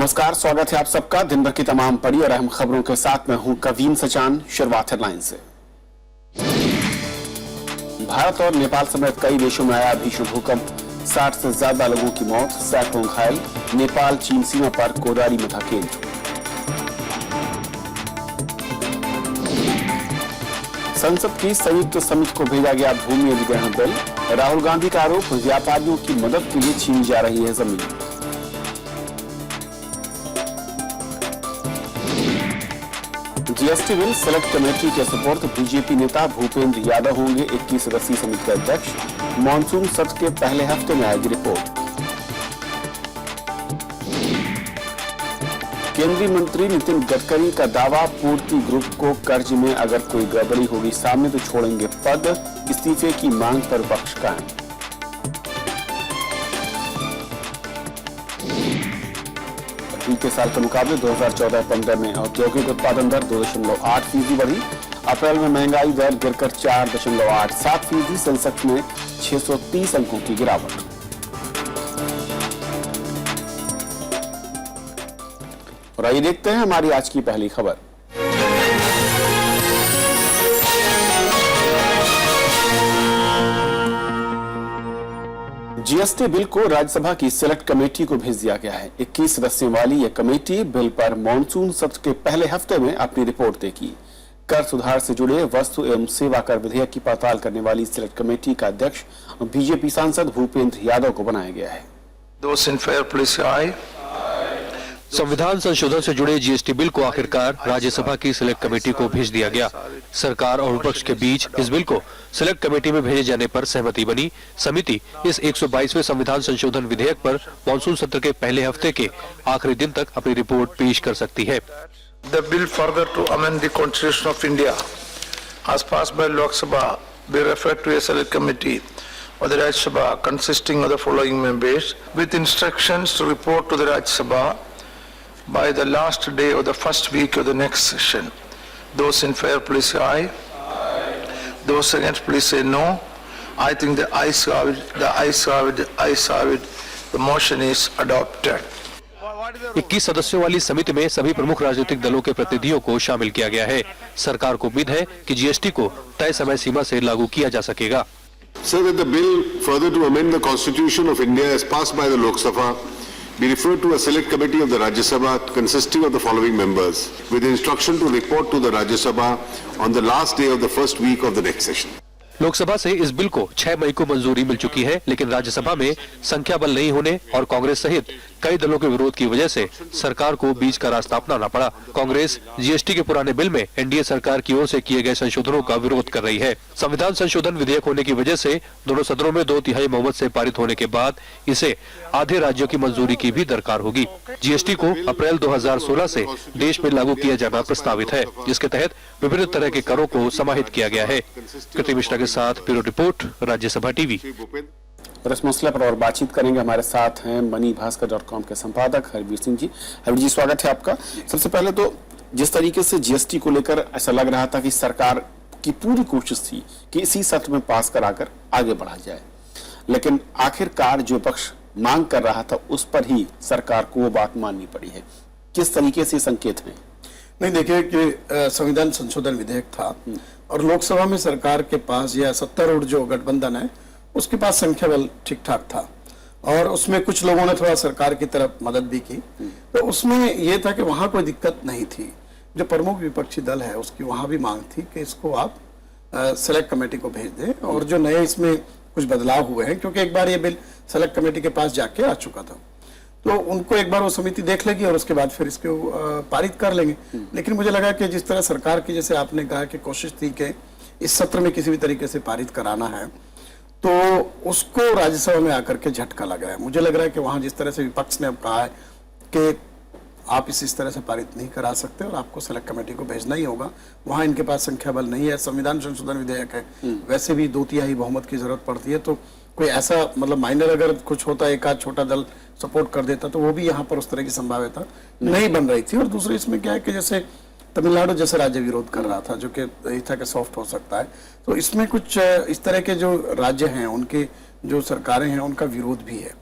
नमस्कार, स्वागत है आप सबका दिन भर की तमाम बड़ी और अहम खबरों के साथ मैं हूं कवीन सचान। शुरुआत हेडलाइन से। भारत और नेपाल समेत कई देशों में आया भीषण भूकंप, 60 से ज्यादा लोगों की मौत, सैकड़ों घायल। नेपाल चीन सीमा पर कोदारी में था केंद्र। संसद की संयुक्त समिति को भेजा गया भूमि अधिग्रहण बिल। राहुल गांधी का आरोप, व्यापारियों की मदद के लिए छीनी जा रही है जमीन। जीएसटी बिल सेलेक्ट कमेटी के सुपुर्द, बीजेपी नेता भूपेंद्र यादव होंगे 21 सदस्यीय समिति के अध्यक्ष। मॉनसून सत्र के पहले हफ्ते में आएगी रिपोर्ट। केंद्रीय मंत्री नितिन गडकरी का दावा, पूर्ति ग्रुप को कर्ज में अगर कोई गड़बड़ी होगी सामने तो छोड़ेंगे पद। इस्तीफे की मांग पर विपक्ष कायम। बीते साल के मुकाबले 2014-15 में औद्योगिक उत्पादन दर 2.8% बढ़ी। अप्रैल में महंगाई दर गिरकर 4.87%। सेंसेक्स में 630 अंकों की गिरावट। और आइए देखते हैं हमारी आज की पहली खबर। जीएसटी बिल को राज्यसभा की सिलेक्ट कमेटी को भेज दिया गया है। 21 सदस्यों वाली यह कमेटी बिल पर मॉनसून सत्र के पहले हफ्ते में अपनी रिपोर्ट देगी। कर सुधार से जुड़े वस्तु एवं सेवा कर विधेयक की पड़ताल करने वाली सिलेक्ट कमेटी का अध्यक्ष बीजेपी सांसद भूपेंद्र यादव को बनाया गया है। संविधान संशोधन से जुड़े जीएसटी बिल को आखिरकार राज्यसभा की सिलेक्ट कमेटी को भेज दिया गया। सरकार और विपक्ष के बीच इस बिल को सिलेक्ट कमेटी में भेजे जाने पर सहमति बनी। समिति इस 122वें संविधान संशोधन विधेयक पर मानसून सत्र के पहले हफ्ते के आखिरी दिन तक अपनी रिपोर्ट पेश कर सकती है। The bill further to amend the Constitution of India, as passed by Lok Sabha, be referred to a select committee of the Rajya Sabha consisting of the following members, with instructions to report to the Rajya Sabha by the last day of the first week of the next session. Those in favor, please say aye. Those against, please say no. I think the ayes have it. The ayes have it. The ayes have it. The motion is adopted. 21 सदस्यों वाली समिति में सभी प्रमुख राजनीतिक दलों के प्रतिनिधियों को शामिल किया गया है। सरकार को उम्मीद है कि जीएसटी को तय समय सीमा से लागू किया जा सकेगा। So that the bill further to amend the Constitution of India as passed by the Lok Sabha be referred to a select committee of the Rajya Sabha consisting of the following members, with instruction to report to the Rajya Sabha on the last day of the first week of the next session. Lok Sabha से इस bill को 6 मई को मंजूरी मिल चुकी है, लेकिन राज्यसभा में संख्या बल नहीं होने और कांग्रेस सहित कई दलों के विरोध की वजह से सरकार को बीच का रास्ता अपनाना पड़ा। कांग्रेस जीएसटी के पुराने बिल में एनडीए सरकार की ओर से किए गए संशोधनों का विरोध कर रही है। संविधान संशोधन विधेयक होने की वजह से दोनों सदनों में 2/3 बहुमत से पारित होने के बाद इसे आधे राज्यों की मंजूरी की भी दरकार होगी। जीएसटी को अप्रैल 2016 से देश में लागू किया जाना प्रस्तावित है, जिसके तहत विभिन्न तरह के करों को समाहित किया गया है। कृति मिश्रा के साथ ब्यूरो रिपोर्ट, राज्यसभा टीवी। और इस मसले पर और बातचीत करेंगे। हमारे साथ हैं मनीभास्कर.com के संपादक हरवीर सिंह जी। हरवीर जी, स्वागत है आपका। सबसे पहले तो जिस तरीके से जीएसटी को लेकर ऐसा लग रहा था कि सरकार की पूरी कोशिश थी कि इसी सत्र में पास कराकर आगे बढ़ा जाए, लेकिन आखिरकार जो पक्ष मांग कर रहा था उस पर ही सरकार को वो बात माननी पड़ी है। किस तरीके से संकेत है? नहीं, देखिए कि संविधान संशोधन विधेयक था और लोकसभा में सरकार के पास या सत्तारूढ़ जो गठबंधन है उसके पास संख्या बल ठीक ठाक था और उसमें कुछ लोगों ने थोड़ा सरकार की तरफ मदद भी की। तो उसमें यह था कि वहां कोई दिक्कत नहीं थी। जो प्रमुख विपक्षी दल है उसकी वहां भी मांग थी कि इसको आप सेलेक्ट कमेटी को भेज दें और जो नए इसमें कुछ बदलाव हुए हैं, क्योंकि एक बार ये बिल सेलेक्ट कमेटी के पास जाके आ चुका था, तो उनको एक बार वो समिति देख लेगी और उसके बाद फिर इसको पारित कर लेंगे। लेकिन मुझे लगा कि जिस तरह सरकार की, जैसे आपने कहा कि कोशिश थी कि इस सत्र में किसी भी तरीके से पारित कराना है, तो उसको राज्यसभा में आकर के झटका लगा है। मुझे लग रहा है कि वहां जिस तरह से विपक्ष ने अब कहा है कि आप इस तरह से पारित नहीं करा सकते और आपको सेलेक्ट कमेटी को भेजना ही होगा, वहां इनके पास संख्या बल नहीं है। संविधान संशोधन विधेयक है, वैसे भी 2/3 बहुमत की जरूरत पड़ती है, तो कोई ऐसा मतलब माइनर अगर कुछ होता, एक आध छोटा दल सपोर्ट कर देता, तो वो भी यहाँ पर उस तरह की संभाव्यता नहीं बन रही थी। और दूसरी इसमें क्या है कि जैसे तमिलनाडु जैसे राज्य विरोध कर रहा था, जो कि यही था कि सॉफ्ट हो सकता है, तो इसमें कुछ इस तरह के जो राज्य हैं उनके जो सरकारें हैं उनका विरोध भी है।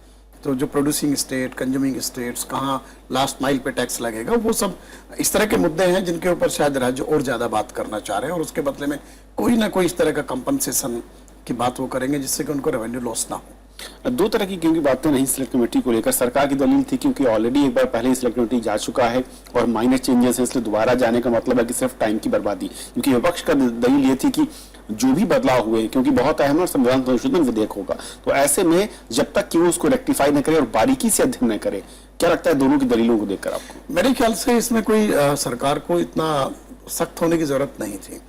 तो जो प्रोड्यूसिंग स्टेट, कंज्यूमिंग स्टेट्स, कहाँ लास्ट माइल पे टैक्स लगेगा, वो सब इस तरह के मुद्दे हैं जिनके ऊपर शायद राज्य और ज्यादा बात करना चाह रहे हैं और उसके बदले में कोई ना कोई इस तरह का कंपनसेशन की बात वो करेंगे जिससे कि उनको रेवेन्यू लॉस ना हो। दो तरह की क्योंकि बातें नहीं सिलेक्ट कमेटी को लेकर। सरकार की दलील थी क्योंकि ऑलरेडी एक बार पहले ही सिलेक्ट कमेटी जा चुका है और माइनर चेंजेस है, इसलिए दोबारा जाने का मतलब है कि सिर्फ टाइम की बर्बादी। क्योंकि विपक्ष का दलील ये थी कि जो भी बदलाव हुए क्योंकि बहुत अहम और संविधान संशोधन विधेयक होगा, तो ऐसे में जब तक कि वो उसको रेक्टिफाई न करे और बारीकी से अध्ययन न करे, क्या लगता है दोनों की दलीलों को देखकर आपको? मेरे ख्याल से इसमें कोई सरकार को इतना सख्त होने की जरूरत नहीं थी,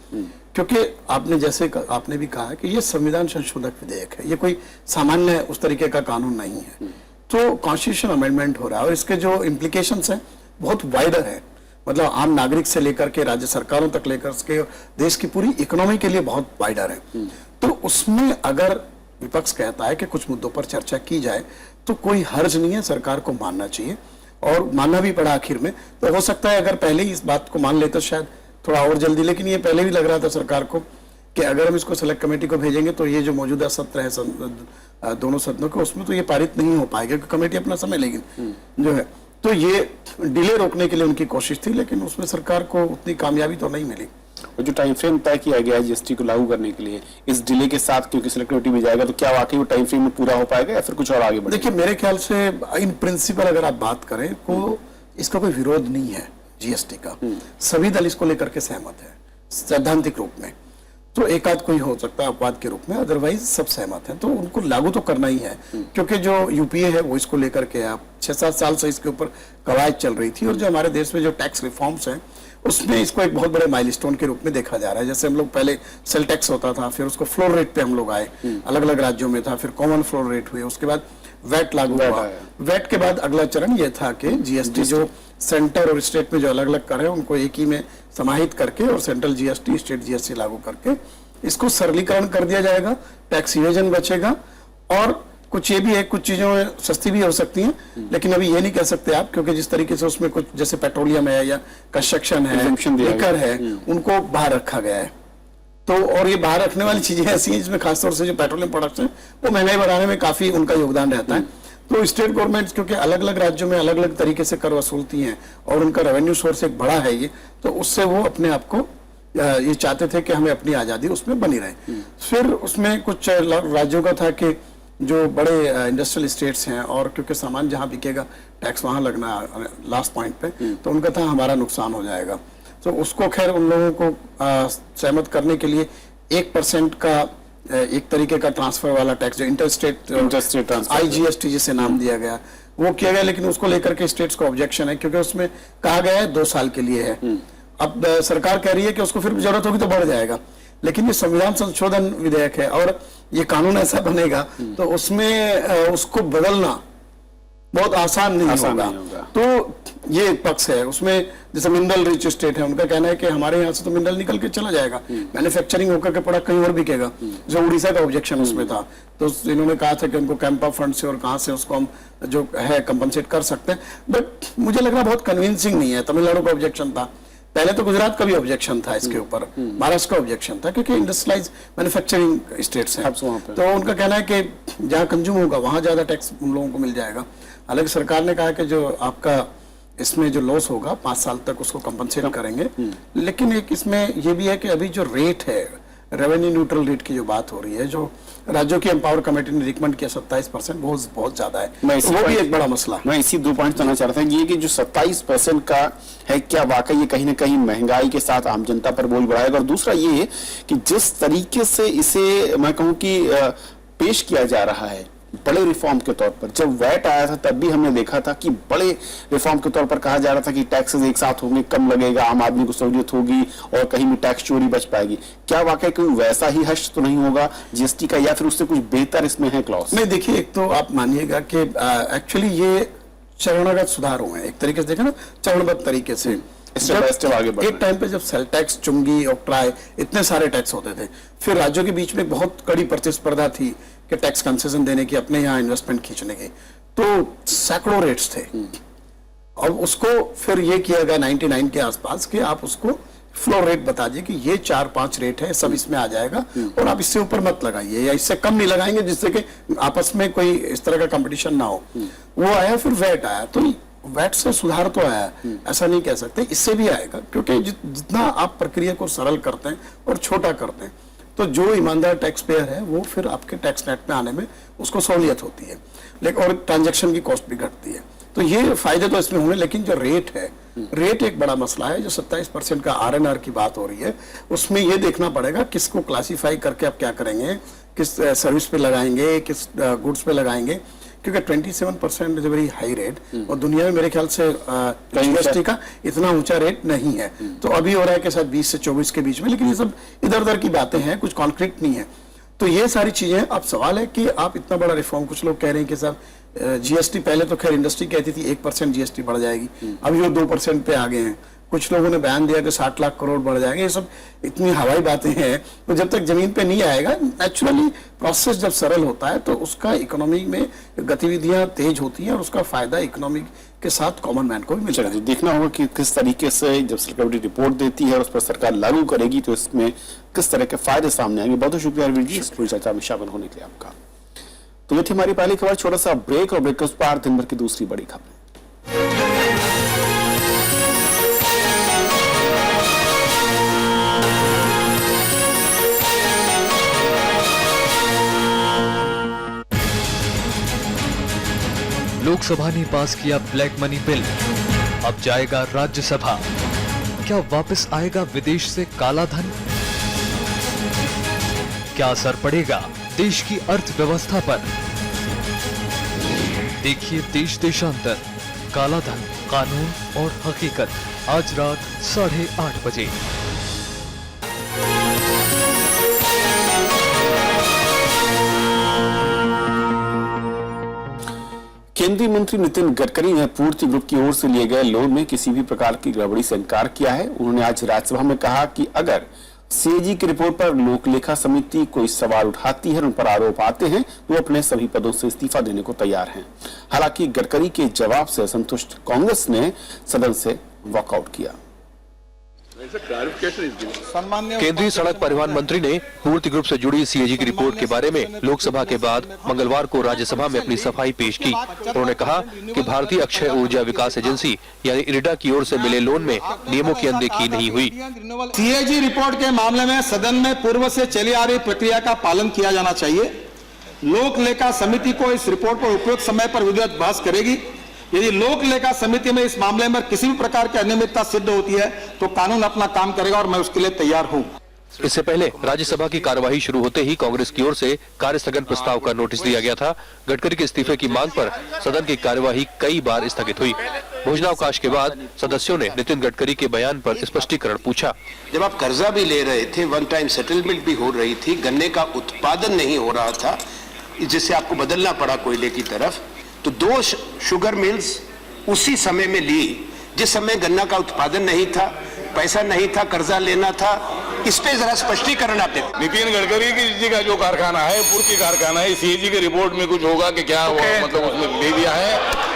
क्योंकि आपने जैसे आपने भी कहा कि ये संविधान संशोधक विधेयक है, ये कोई सामान्य उस तरीके का कानून नहीं है। तो कॉन्स्टिट्यूशन अमेंडमेंट हो रहा है और इसके जो इम्प्लीकेशंस हैं बहुत वाइडर है, मतलब आम नागरिक से लेकर के राज्य सरकारों तक लेकर के देश की पूरी इकोनॉमी के लिए बहुत वाइडर है। तो उसमें अगर विपक्ष कहता है कि कुछ मुद्दों पर चर्चा की जाए तो कोई हर्ज नहीं है, सरकार को मानना चाहिए और मानना भी पड़ा आखिर में। तो हो सकता है अगर पहले ही इस बात को मान लेते शायद थोड़ा और जल्दी, लेकिन ये पहले भी लग रहा था सरकार को कि अगर हम इसको सेलेक्ट कमेटी को भेजेंगे तो ये जो मौजूदा सत्र है दोनों सदनों के, उसमें तो ये पारित नहीं हो पाएगा क्योंकि कमेटी अपना समय लेगी जो है। तो ये डिले रोकने के लिए उनकी कोशिश थी, लेकिन उसमें सरकार को उतनी कामयाबी तो नहीं मिली। और जो टाइम फ्रेम तय किया गया है जीएसटी को लागू करने के लिए, इस डिले के साथ क्योंकि सिलेक्ट कमेटी में जाएगा, तो क्या वाकई वो टाइम फ्रेम में पूरा हो पाएगा या फिर कुछ और आगे बढ़ेगा? देखिए मेरे ख्याल से इन प्रिंसिपल अगर आप बात करें तो इसका कोई विरोध नहीं है जीएसटी का, सभी दल इसको लेकर के सहमत है सैद्धांतिक रूप में। तो एक आध कोई हो सकता है अपवाद के रूप में, अदरवाइज सब सहमत हैं। तो उनको लागू तो करना ही है क्योंकि जो यूपीए है वो इसको लेकर के आप 6-7 साल से इसके ऊपर कवायद चल रही थी और जो हमारे देश में जो टैक्स रिफॉर्म्स हैं उसमें इसको एक बहुत बड़े माइलस्टोन के रूप में देखा जा रहा है। जैसे हम लोग पहले सेल टैक्स होता था, फिर उसको फ्लोर रेट पे हम लोग आए, अलग अलग राज्यों में था, फिर कॉमन फ्लोर रेट हुए, उसके बाद वैट लागू हुआ। वैट के बाद अगला चरण ये था कि जीएसटी जो सेंटर और स्टेट में जो अलग अलग कर है उनको एक ही में समाहित करके और सेंट्रल जीएसटी स्टेट जीएसटी लागू करके इसको सरलीकरण कर दिया जाएगा, टैक्स इवेजन बचेगा। और कुछ ये भी है, कुछ चीजें सस्ती भी हो सकती हैं, लेकिन अभी ये नहीं कह सकते आप क्योंकि जिस तरीके से उसमें कुछ जैसे पेट्रोलियम है या कंस्ट्रक्शन है, लिकर है, उनको बाहर रखा गया है। तो और ये बाहर रखने वाली चीजें ऐसी हैं जिसमें खासतौर से जो पेट्रोलियम प्रोडक्ट्स हैं वो महंगाई बढ़ाने में काफी उनका योगदान रहता है। तो स्टेट गवर्नमेंट्स क्योंकि अलग अलग राज्यों में अलग अलग तरीके से कर वसूलती हैं और उनका रेवेन्यू सोर्स एक बड़ा है ये, तो उससे वो अपने आप को ये चाहते थे कि हमें अपनी आजादी उसमें बनी रहे। फिर उसमें कुछ राज्यों का था कि जो बड़े इंडस्ट्रियल स्टेट्स हैं और क्योंकि सामान जहां बिकेगा टैक्स वहां लगना लास्ट पॉइंट पे, तो उनका था हमारा नुकसान हो जाएगा। तो उसको खैर उन लोगों को सहमत करने के लिए 1% का एक तरीके का ट्रांसफर वाला टैक्स जो इंटरस्टेट ट्रांसफर आईजीएसटी जिसे नाम दिया गया वो किया गया, लेकिन उसको लेकर के स्टेट्स को ऑब्जेक्शन है क्योंकि उसमें कहा गया है 2 साल के लिए है। अब सरकार कह रही है कि उसको फिर जरूरत होगी तो बढ़ जाएगा, लेकिन ये संविधान संशोधन विधेयक है और ये कानून ऐसा बनेगा तो उसमें उसको बदलना बहुत आसान नहीं होगा। तो ये एक पक्ष है उसमें। जैसे मिनरल रिच स्टेट है, उनका कहना है कि हमारे यहाँ से तो मिनरल निकल के चला जाएगा, मैन्युफैक्चरिंग होकर के प्रोडक्ट कहीं और बिकेगा। जो उड़ीसा का ऑब्जेक्शन उसमें था, तो इन्होंने कहा था कि उनको कैंपा फंड से और कहाँ से उसको हम जो है कंपनसेट कर सकते हैं। बट मुझे लग रहा बहुत कन्विंसिंग नहीं है। तमिलनाडु का ऑब्जेक्शन था, पहले तो गुजरात का भी ऑब्जेक्शन था इसके ऊपर, महाराष्ट्र का ऑब्जेक्शन था क्योंकि इंडस्ट्रियलाइज मैन्युफैक्चरिंग स्टेट्स हैं। तो उनका कहना है कि जहाँ कंज्यूम होगा वहां ज्यादा टैक्स उन लोगों को मिल जाएगा। हालांकि सरकार ने कहा कि जो आपका इसमें जो लॉस होगा 5 साल तक उसको कंपनसेट करेंगे, लेकिन एक इसमें ये भी है कि अभी जो रेट है रेवेन्यू न्यूट्रल रेट की जो बात हो रही है, जो राज्यों की एम्पावर कमेटी ने रिकमेंड किया 27%, वो बहुत ज्यादा है। तो वो भी एक बड़ा मसला। मैं इसी 2 पॉइंट करना चाह रहा था, ये कि जो 27% का है, क्या वाकई ये कहीं ना कहीं महंगाई के साथ आम जनता पर बोझ बढ़ाएगा? और दूसरा ये कि जिस तरीके से इसे मैं कहूँ कि पेश किया जा रहा है बड़े रिफॉर्म के तौर पर, जब वैट आया था तब भी हमने देखा था कि बड़े रिफॉर्म के तौर पर कहा जा रहा था कि टैक्सेस एक साथ होंगे, कम लगेगा, आम आदमी को सहूलियत होगी और कहीं भी टैक्स चोरी बच पाएगी। क्या वाकई कोई वैसा ही हश्र तो नहीं होगा जीएसटी का, या फिर उससे कुछ बेहतर इसमें है क्लॉज? नहीं, देखिए एक तो आप मानिएगा कि एक्चुअली ये चरणगत सुधार हुए हैं, एक तरीके से देखें ना, चरणबद्ध तरीके से एक टाइम पे जब सेल टैक्स, चुंगी, ऑक्ट्राई, इतने सारे टैक्स होते थे, फिर राज्यों के बीच में बहुत कड़ी प्रतिस्पर्धा थी कि टैक्स कंसेशन देने की, अपने यहाँ इन्वेस्टमेंट खींचने की, तो सैकड़ों रेट्स थे। और उसको फिर ये किया गया 99 के आसपास कि आप उसको फ्लोर रेट बता दिए कि ये 4-5 रेट है, सब इसमें आ जाएगा और आप इससे ऊपर मत लगाइए या इससे कम नहीं लगाएंगे, जिससे कि आपस में कोई इस तरह का कंपटीशन ना हो। वो आया, फिर वैट आया, तो वैट से सुधार तो आया, ऐसा नहीं कह सकते, इससे भी आएगा, क्योंकि जितना आप प्रक्रिया को सरल करते हैं और छोटा करते हैं तो जो ईमानदार टैक्स पेयर है वो फिर आपके टैक्स नेट में आने में उसको सहूलियत होती है, लेकिन और ट्रांजैक्शन की कॉस्ट भी घटती है। तो ये फायदे तो इसमें होंगे, लेकिन जो रेट है, रेट एक बड़ा मसला है। जो 27% का RNR की बात हो रही है, उसमें ये देखना पड़ेगा किसको क्लासीफाई करके आप क्या करेंगे, किस सर्विस पे लगाएंगे, किस गुड्स पे लगाएंगे, क्योंकि 27% इज वेरी हाई रेट और दुनिया में मेरे ख्याल से GST का इतना ऊंचा रेट नहीं है। तो अभी हो रहा है कि शायद 20 से 24 के बीच में, लेकिन ये सब इधर उधर की बातें हैं, कुछ कॉन्क्रीट नहीं है। तो ये सारी चीजें, अब सवाल है कि आप इतना बड़ा रिफॉर्म, कुछ लोग कह रहे हैं कि साहब GST, पहले तो खैर इंडस्ट्री कहती थी 1% GST बढ़ जाएगी, अभी वो 2% पे आ गए हैं। कुछ लोगों ने बयान दिया कि 60 लाख करोड़ बढ़ जाएंगे। ये सब इतनी हवाई बातें हैं, तो जब तक जमीन पे नहीं आएगा, नेचुरली प्रोसेस जब सरल होता है तो उसका इकोनॉमी में गतिविधियां तेज होती हैं और उसका फायदा इकोनॉमी के साथ कॉमन मैन को भी मिल चलिए, देखना होगा कि किस तरीके से जब सिलेक्ट कमेटी रिपोर्ट देती है और उस पर सरकार लागू करेगी तो इसमें किस तरह के फायदे सामने आएंगे। बहुत बहुत शुक्रिया हरवीर जी इस पूरी चर्चा में शामिल होने के लिए आपका। तो ये थी हमारी पहली खबर, छोटा सा ब्रेक और ब्रेक के उस पार दिन भर की दूसरी बड़ी खबर। लोकसभा ने पास किया ब्लैक मनी बिल, अब जाएगा राज्यसभा। क्या वापस आएगा विदेश से काला धन? क्या असर पड़ेगा देश की अर्थव्यवस्था पर? देखिए देश देशांतर, काला धन, कानून और हकीकत, आज रात 8:30 बजे। केंद्रीय मंत्री नितिन गडकरी ने पूर्ति ग्रुप की ओर से लिए गए लोन में किसी भी प्रकार की गड़बड़ी से इनकार किया है। उन्होंने आज राज्यसभा में कहा कि अगर CAG की रिपोर्ट पर लोक लेखा समिति कोई सवाल उठाती है और उन पर आरोप आते हैं तो वो अपने सभी पदों से इस्तीफा देने को तैयार हैं। हालांकि गडकरी के जवाब से असंतुष्ट कांग्रेस ने सदन से वॉकआउट किया। केंद्रीय सड़क परिवहन मंत्री ने पूर्ति ग्रुप से जुड़ी CAG की रिपोर्ट के बारे में लोकसभा के बाद मंगलवार को राज्यसभा में अपनी सफाई पेश की। उन्होंने कहा कि भारतीय अक्षय ऊर्जा विकास एजेंसी यानी इरिडा की ओर से मिले लोन में नियमों की अनदेखी नहीं हुई। CAG रिपोर्ट के मामले में सदन में पूर्व से चली आ रही प्रक्रिया का पालन किया जाना चाहिए। लोक लेखा समिति को इस रिपोर्ट पर उपयुक्त समय पर विधिवत बहस करेगी। यदि लोक लेखा समिति में इस मामले में किसी भी प्रकार की अनियमितता सिद्ध होती है तो कानून अपना काम करेगा और मैं उसके लिए तैयार हूं। इससे पहले राज्यसभा की कार्यवाही शुरू होते ही कांग्रेस की ओर से कार्य स्थगन प्रस्ताव का नोटिस दिया गया था। गडकरी के इस्तीफे की मांग पर सदन की कार्यवाही कई बार स्थगित हुई। भोजनावकाश के बाद सदस्यों ने नितिन गडकरी के बयान पर स्पष्टीकरण पूछा। जब आप कर्जा भी ले रहे थे, वन टाइम सेटलमेंट भी हो रही थी, गन्ने का उत्पादन नहीं हो रहा था जिससे आपको बदलना पड़ा कोयले की तरफ, तो 2 शुगर मिल्स उसी समय में ली जिस समय गन्ना का उत्पादन नहीं था, पैसा नहीं था, कर्जा लेना था। इस पे जरा स्पष्टीकरण आते। नितिन गडकरी जी का जो कारखाना है, पूर्ति कारखाना है, CAG की रिपोर्ट में कुछ होगा कि क्या मतलब उसने दे दिया है,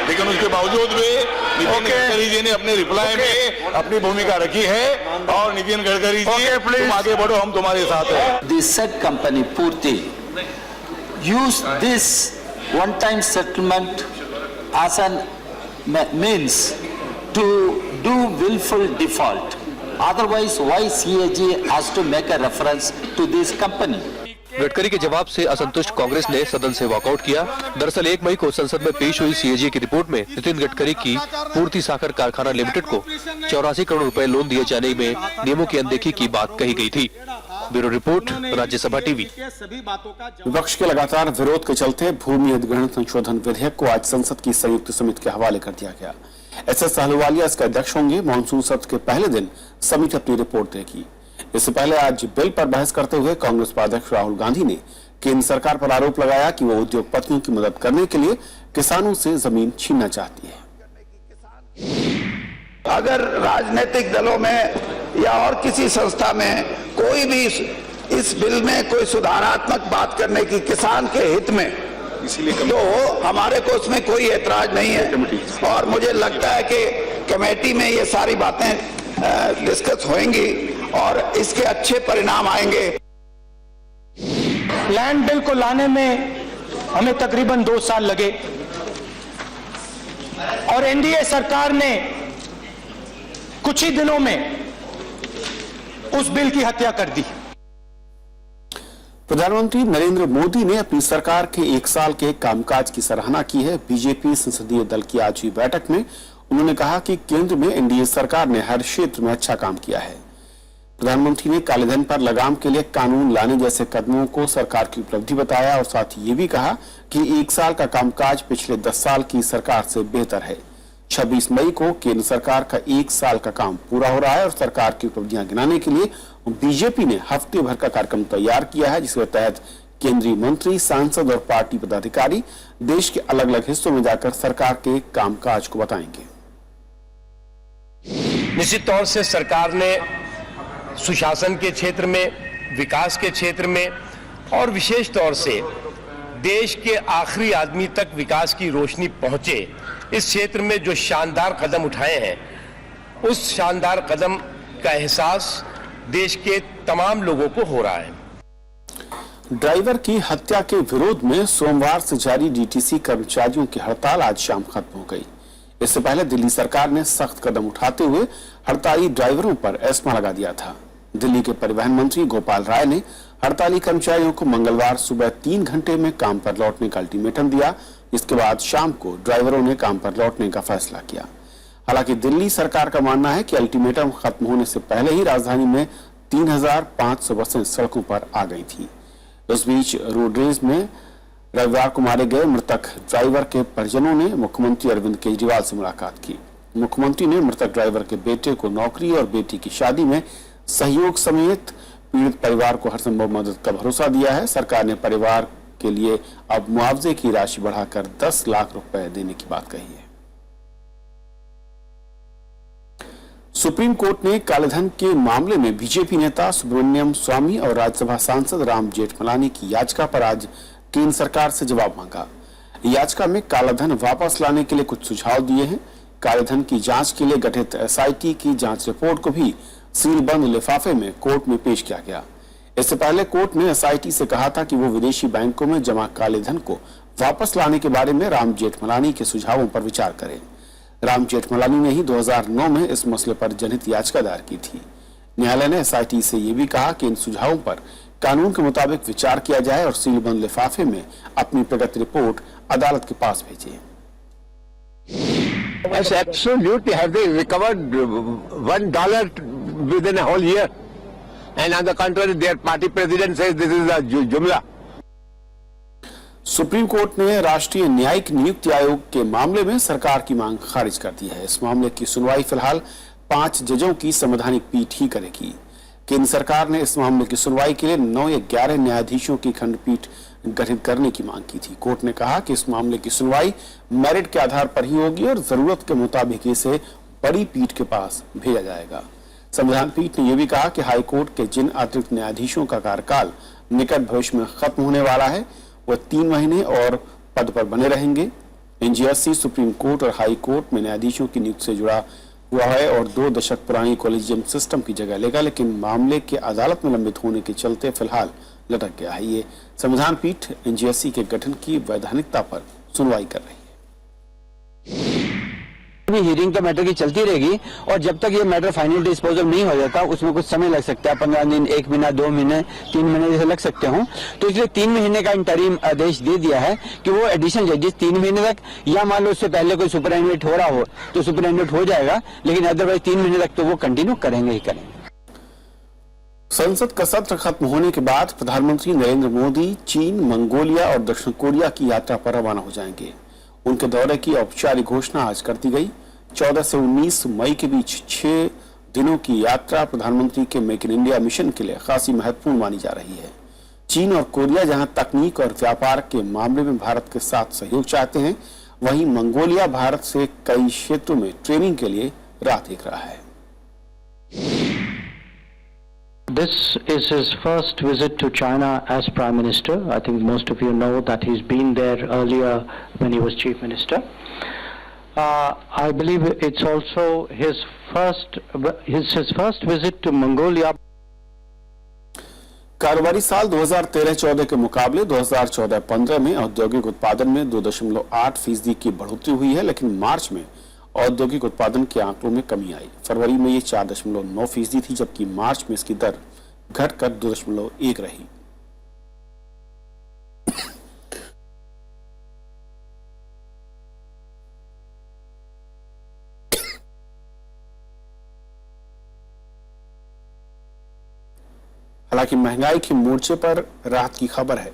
लेकिन उसके बावजूद भी नितिन गडकरी जी ने अपने रिप्लाई में अपनी भूमिका रखी है और नितिन गडकरी जी तुम आगे बढ़ो, हम तुम्हारे साथ हैं। दिस सेट कंपनी पूर्ति use this one-time settlement as an means to do willful default. Otherwise, why CAG has to make a reference to this company? Gadkari के जवाब से असंतुष्ट कांग्रेस ने सदन से वॉकआउट किया। दरअसल 1 मई को संसद में पेश हुई CAG की रिपोर्ट में नितिन गडकरी की पूर्ति साखर कारखाना लिमिटेड को 84 करोड़ रुपए लोन दिए जाने में नियमों की अनदेखी की बात कही गई थी। Bureau report, Rajya Sabha TV. विपक्ष के लगातार विरोध के चलते भूमि अधिग्रहण संशोधन विधेयक को आज संसद की संयुक्त समिति के हवाले कर दिया गया। SS अहलूवालिया इसके अध्यक्ष होंगे। मानसून सत्र के पहले दिन समिति अपनी रिपोर्ट देगी। इससे पहले आज बिल पर बहस करते हुए कांग्रेस उपाध्यक्ष राहुल गांधी ने केंद्र सरकार पर आरोप लगाया कि वो उद्योगपतियों की मदद करने के लिए किसानों से जमीन छीनना चाहती है। अगर राजनीतिक दलों में या और किसी संस्था में कोई भी इस बिल में कोई सुधारात्मक बात करने की किसान के हित में, तो हमारे को उसमें कोई ऐतराज नहीं है और मुझे लगता है कि कमेटी में ये सारी बातें डिस्कस होंगी और इसके अच्छे परिणाम आएंगे। लैंड बिल को लाने में हमें तकरीबन 2 साल लगे और एनडीए सरकार ने कुछ ही दिनों में उस बिल की हत्या कर दी। प्रधानमंत्री नरेंद्र मोदी ने अपनी सरकार के 1 साल के कामकाज की सराहना की है। बीजेपी संसदीय दल की आज हुई बैठक में उन्होंने कहा कि केंद्र में एनडीए सरकार ने हर क्षेत्र में अच्छा काम किया है। प्रधानमंत्री ने कालेधन पर लगाम के लिए कानून लाने जैसे कदमों को सरकार की उपलब्धि बताया और साथ ही ये भी कहा कि 1 साल का कामकाज पिछले 10 साल की सरकार से बेहतर है। 26 मई को केंद्र सरकार का 1 साल का काम पूरा हो रहा है और सरकार की उपलब्धियां गिनाने के लिए बीजेपी ने हफ्ते भर का कार्यक्रम तैयार किया है, जिसके तहत केंद्रीय मंत्री, सांसद और पार्टी पदाधिकारी देश के अलग अलग हिस्सों में जाकर सरकार के कामकाज को बताएंगे। निश्चित तौर से सरकार ने सुशासन के क्षेत्र में, विकास के क्षेत्र में और विशेष तौर से देश के आखिरी आदमी तक विकास की रोशनी पहुंचे, इस क्षेत्र में जो शानदार कदम उठाए हैं, उस शानदार कदम का एहसास देश के तमाम लोगों को हो रहा है। ड्राइवर की हत्या के विरोध में सोमवार से जारी डीटीसी कर्मचारियों की हड़ताल आज शाम खत्म हो गई। इससे पहले दिल्ली सरकार ने सख्त कदम उठाते हुए हड़ताली ड्राइवरों पर एस्मा लगा दिया था। दिल्ली के परिवहन मंत्री गोपाल राय ने हड़ताली कर्मचारियों को मंगलवार सुबह 3 घंटे में काम पर लौटने का अल्टीमेटम दिया। इसके बाद शाम को ड्राइवरों ने काम पर लौटने का फैसला किया। हालांकि दिल्ली सरकार का मानना है कि अल्टीमेटम खत्म होने से पहले ही राजधानी में 3500 बसें सड़कों पर आ गई थी। इस बीच रोडरेज में रविवार को मारे गए मृतक ड्राइवर के परिजनों ने मुख्यमंत्री अरविंद केजरीवाल से मुलाकात की। मुख्यमंत्री ने मृतक ड्राइवर के बेटे को नौकरी और बेटी की शादी में सहयोग समेत पीड़ित परिवार को हर संभव मदद का भरोसा दिया है। सरकार ने परिवार के लिए अब मुआवजे की राशि बढ़ाकर 10 लाख रुपए देने की बात कही है। सुप्रीम कोर्ट ने कालेधन के मामले में बीजेपी नेता सुब्रमण्यम स्वामी और राज्यसभा सांसद राम जेठमलानी की याचिका पर आज केंद्र सरकार से जवाब मांगा। याचिका में कालाधन वापस लाने के लिए कुछ सुझाव दिए हैं। कालेधन की जांच के लिए गठित एसआईटी की जांच रिपोर्ट को भी सीलबंद लिफाफे में कोर्ट में पेश किया गया। इससे पहले कोर्ट ने एसआईटी से कहा था कि वो विदेशी बैंकों में जमा कालेधन को वापस लाने के बारे में राम जेठमलानी के सुझावों पर विचार करे। राम जेठमलानी ने ही 2009 में इस मसले पर जनहित याचिका दायर की थी। न्यायालय ने एसआईटी से यह भी कहा कि इन सुझावों पर कानून के मुताबिक विचार किया जाए और सीलबंद लिफाफे में अपनी प्रगति रिपोर्ट अदालत के पास भेजे। Yes, absolutely. Have they recovered $1 within a whole year? And on the contrary, their party president says this is a jumla. Supreme court ने राष्ट्रीय न्यायिक नियुक्ति आयोग के मामले में सरकार की मांग खारिज कर दी है। इस मामले की सुनवाई फिलहाल 5 जजों की संवैधानिक पीठ ही करेगी। केंद्र सरकार ने इस मामले की सुनवाई के लिए 9 या 11 न्यायाधीशों की खंडपीठ गठित करने की मांग की थी। कोर्ट ने कहा कि इस मामले की सुनवाई मेरिट के आधार पर ही होगी और जरूरत के मुताबिक इसे बड़ी पीठ के पास भेजा जाएगा। संविधान पीठ ने यह भी कहा कि हाई कोर्ट के जिन अतिरिक्त न्यायाधीशों का कार्यकाल निकट भविष्य में खत्म होने वाला है, वह 3 महीने और पद पर बने रहेंगे। एनजीएससी सुप्रीम कोर्ट और हाई कोर्ट में न्यायाधीशों की नियुक्ति से जुड़ा हुआ है और 2 दशक पुरानी कॉलेजियम सिस्टम की जगह लेगा, लेकिन मामले के अदालत में लंबित होने के चलते फिलहाल लटक गया है। ये संविधान पीठ एनजीएससी के गठन की वैधानिकता पर सुनवाई कर रही है। हियरिंग तो मैटर की चलती रहेगी और जब तक ये मैटर फाइनल डिस्पोजल नहीं हो जाता उसमें कुछ समय लग सकता है। 15 दिन, 1 महीना, 2 महीने, 3 महीने जैसे लग सकते हों। तो इसलिए 3 महीने का इंटरिम आदेश दे दिया है कि वो एडिशनल जजेस 3 महीने तक, या मान लो उससे पहले कोई सुपरिटेंडेंट हो रहा हो तो सुपरिटेंडेंट हो जाएगा, लेकिन अदरवाइज 3 महीने तक तो वो कंटिन्यू करेंगे ही करेंगे। संसद का सत्र खत्म होने के बाद प्रधानमंत्री नरेंद्र मोदी चीन, मंगोलिया और दक्षिण कोरिया की यात्रा पर रवाना हो जाएंगे। उनके दौरे की औपचारिक घोषणा आज कर दी गई। 14 से 19 मई के बीच 6 दिनों की यात्रा प्रधानमंत्री के मेक इन इंडिया मिशन के लिए खासी महत्वपूर्ण मानी जा रही है। चीन और कोरिया जहां तकनीक और व्यापार के मामले में भारत के साथ सहयोग चाहते हैं, वहीं मंगोलिया भारत से कई क्षेत्रों में ट्रेनिंग के लिए राह देख रहा है। This is his first visit to China as Prime Minister. I think most of you know that he's been there earlier when he was Chief Minister. I believe it's also his first visit to Mongolia. कारोबारी साल 2013-14 के मुकाबले 2014-15 में औद्योगिक उत्पादन में 2.8% की बढ़ोतरी हुई है, लेकिन मार्च में औद्योगिक उत्पादन के आंकड़ों में कमी आई। फरवरी में ये 4.9% थी, जबकि मार्च में इसकी दर घटकर 2.1 रही। हालांकि महंगाई के मोर्चे पर राहत की खबर है।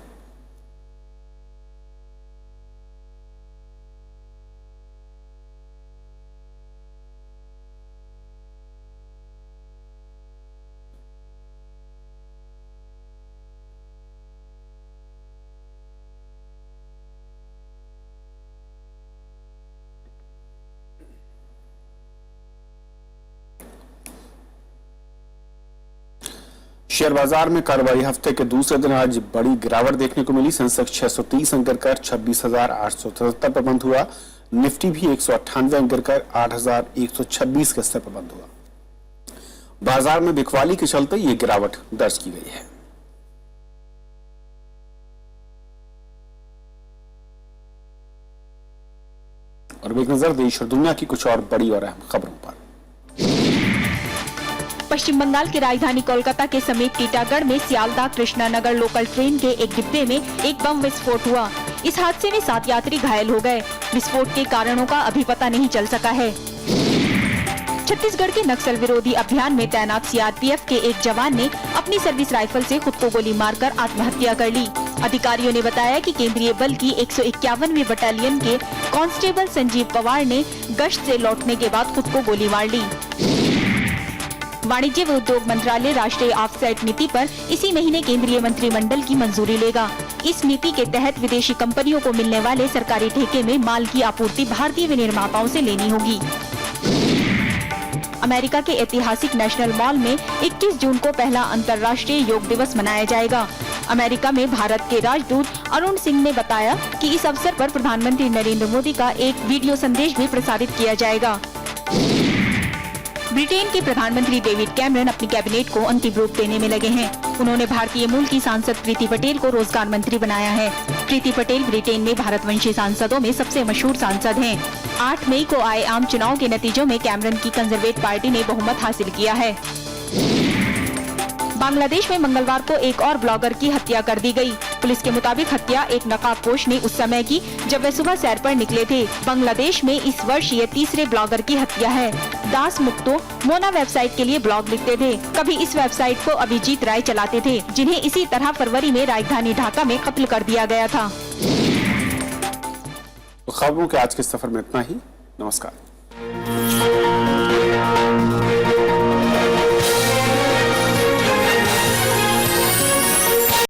शेयर बाजार में कारोबारी हफ्ते के दूसरे दिन आज बड़ी गिरावट देखने को मिली। सेंसेक्स 630 अंक गिरकर 26,877 पर बंद हुआ। निफ्टी भी 198 अंक गिरकर 8,126 के स्तर पर बंद हुआ। बाजार में बिकवाली के चलते ये गिरावट दर्ज की गई है। और एक नजर देश और दुनिया की कुछ और बड़ी और अहम खबरों पर। पश्चिम बंगाल की राजधानी कोलकाता के समीप टीटागढ़ में सियालदह कृष्णानगर लोकल ट्रेन के एक डिब्बे में एक बम विस्फोट हुआ। इस हादसे में 7 यात्री घायल हो गए। विस्फोट के कारणों का अभी पता नहीं चल सका है। छत्तीसगढ़ के नक्सल विरोधी अभियान में तैनात सीआरपीएफ के एक जवान ने अपनी सर्विस राइफल से खुद को गोली मारकर आत्महत्या कर ली। अधिकारियों ने बताया कि केंद्रीय बल की 151वीं बटालियन के कांस्टेबल संजीव पवार ने गश्त से लौटने के बाद खुद को गोली मार ली। वाणिज्य व उद्योग मंत्रालय राष्ट्रीय ऑफसेट नीति पर इसी महीने केंद्रीय मंत्रिमंडल की मंजूरी लेगा। इस नीति के तहत विदेशी कंपनियों को मिलने वाले सरकारी ठेके में माल की आपूर्ति भारतीय विनिर्माताओं से लेनी होगी। अमेरिका के ऐतिहासिक नेशनल मॉल में 21 जून को पहला अंतर्राष्ट्रीय योग दिवस मनाया जाएगा। अमेरिका में भारत के राजदूत अरुण सिंह ने बताया कि इस अवसर पर प्रधानमंत्री नरेंद्र मोदी का एक वीडियो संदेश भी प्रसारित किया जाएगा। ब्रिटेन के प्रधानमंत्री डेविड कैमरन अपनी कैबिनेट को अंतिम रूप देने में लगे हैं। उन्होंने भारतीय मूल की सांसद प्रीति पटेल को रोजगार मंत्री बनाया है। प्रीति पटेल ब्रिटेन में भारतवंशी सांसदों में सबसे मशहूर सांसद हैं। 8 मई को आए आम चुनाव के नतीजों में कैमरन की कंजर्वेटिव पार्टी ने बहुमत हासिल किया है। बांग्लादेश में मंगलवार को एक और ब्लॉगर की हत्या कर दी गई। पुलिस के मुताबिक हत्या एक नकाबपोश ने उस समय की जब वे सुबह सैर पर निकले थे। बांग्लादेश में इस वर्ष ये तीसरे ब्लॉगर की हत्या है। दास मुक्तो मोना वेबसाइट के लिए ब्लॉग लिखते थे। कभी इस वेबसाइट को अभिजीत राय चलाते थे, जिन्हें इसी तरह फरवरी में राजधानी ढाका में कत्ल कर दिया गया था। खबरों के आज के सफर में इतना ही। नमस्कार।